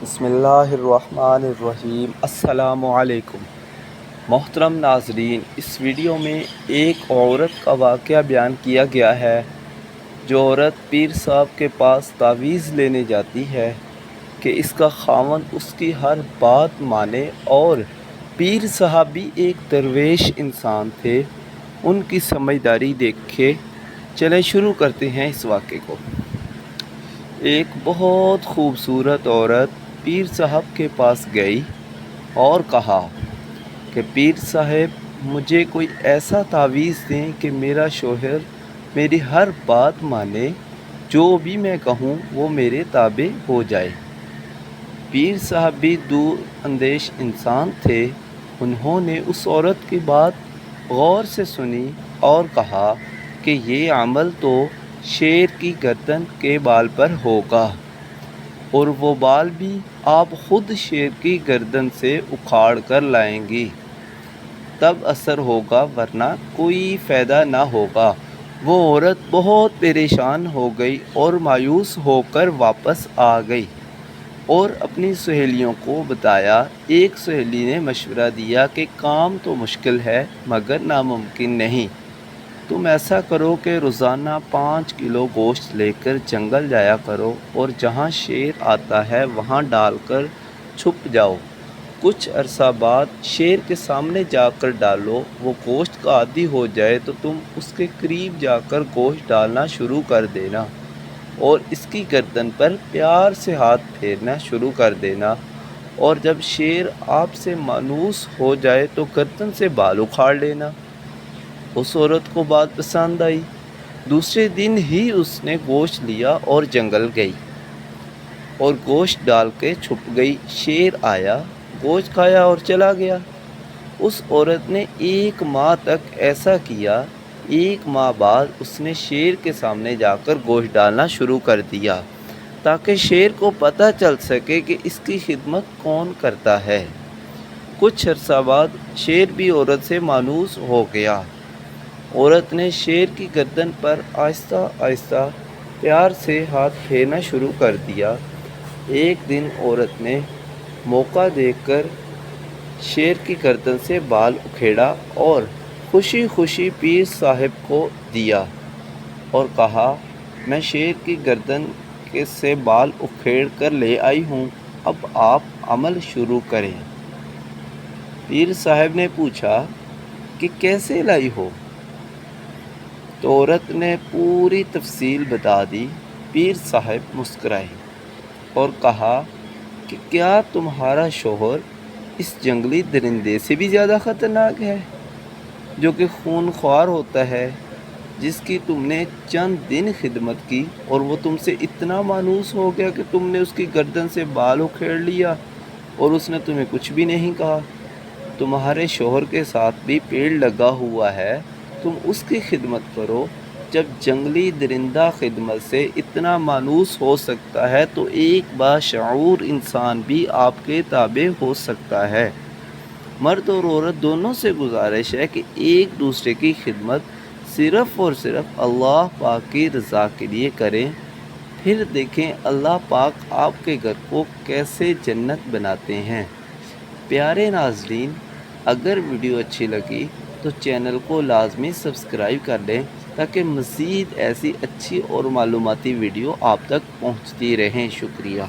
بسم اللہ الرحمن الرحیم۔ السلام علیکم محترم ناظرین، اس ویڈیو میں ایک عورت کا واقعہ بیان کیا گیا ہے جو عورت پیر صاحب کے پاس تعویذ لینے جاتی ہے کہ اس کا خاوند اس کی ہر بات مانے، اور پیر صاحب بھی ایک درویش انسان تھے، ان کی سمجھداری دیکھے۔ چلیں شروع کرتے ہیں اس واقعے کو۔ ایک بہت خوبصورت عورت پیر صاحب کے پاس گئی اور کہا کہ پیر صاحب، مجھے کوئی ایسا تعویذ دیں کہ میرا شوہر میری ہر بات مانے، جو بھی میں کہوں وہ میرے تابع ہو جائے۔ پیر صاحب بھی دور اندیش انسان تھے، انہوں نے اس عورت کی بات غور سے سنی اور کہا کہ یہ عمل تو شیر کی گردن کے بال پر ہوگا، اور وہ بال بھی آپ خود شیر کی گردن سے اکھاڑ کر لائیں گی، تب اثر ہوگا، ورنہ کوئی فائدہ نہ ہوگا۔ وہ عورت بہت پریشان ہو گئی اور مایوس ہو کر واپس آ گئی اور اپنی سہیلیوں کو بتایا۔ ایک سہیلی نے مشورہ دیا کہ کام تو مشکل ہے مگر ناممکن نہیں، تم ایسا کرو کہ روزانہ 5 کلو گوشت لے کر جنگل جایا کرو اور جہاں شیر آتا ہے وہاں ڈال کر چھپ جاؤ، کچھ عرصہ بعد شیر کے سامنے جا کر ڈالو، وہ گوشت کا عادی ہو جائے تو تم اس کے قریب جا کر گوشت ڈالنا شروع کر دینا اور اس کی گردن پر پیار سے ہاتھ پھیرنا شروع کر دینا، اور جب شیر آپ سے مانوس ہو جائے تو گردن سے بال اکھاڑ لینا۔ اس عورت کو بات پسند آئی۔ دوسرے دن ہی اس نے گوشت لیا اور جنگل گئی اور گوشت ڈال کے چھپ گئی۔ شیر آیا، گوشت کھایا اور چلا گیا۔ اس عورت نے 1 ماہ تک ایسا کیا۔ 1 ماہ بعد اس نے شیر کے سامنے جا کر گوشت ڈالنا شروع کر دیا تاکہ شیر کو پتہ چل سکے کہ اس کی خدمت کون کرتا ہے۔ کچھ عرصہ بعد شیر بھی عورت سے مانوس ہو گیا۔ عورت نے شیر کی گردن پر آہستہ آہستہ پیار سے ہاتھ پھیرنا شروع کر دیا۔ ایک دن عورت نے موقع دیکھ کر شیر کی گردن سے بال اکھیڑا اور خوشی خوشی پیر صاحب کو دیا اور کہا، میں شیر کی گردن سے بال اکھیڑ کر لے آئی ہوں، اب آپ عمل شروع کریں۔ پیر صاحب نے پوچھا کہ کیسے لائی ہو؟ تو عورت نے پوری تفصیل بتا دی۔ پیر صاحب مسکرائے اور کہا کہ کیا تمہارا شوہر اس جنگلی درندے سے بھی زیادہ خطرناک ہے جو کہ خون خوار ہوتا ہے، جس کی تم نے چند دن خدمت کی اور وہ تم سے اتنا مانوس ہو گیا کہ تم نے اس کی گردن سے بال اکھیڑ لیا اور اس نے تمہیں کچھ بھی نہیں کہا؟ تمہارے شوہر کے ساتھ بھی پیڑ لگا ہوا ہے، تم اس کی خدمت کرو۔ جب جنگلی درندہ خدمت سے اتنا مانوس ہو سکتا ہے تو ایک باشعور انسان بھی آپ کے تابع ہو سکتا ہے۔ مرد اور عورت دونوں سے گزارش ہے کہ ایک دوسرے کی خدمت صرف اور صرف اللہ پاک کی رضا کے لیے کریں، پھر دیکھیں اللہ پاک آپ کے گھر کو کیسے جنت بناتے ہیں۔ پیارے ناظرین، اگر ویڈیو اچھی لگی تو چینل کو لازمی سبسکرائب کر لیں تاکہ مزید ایسی اچھی اور معلوماتی ویڈیو آپ تک پہنچتی رہیں۔ شکریہ۔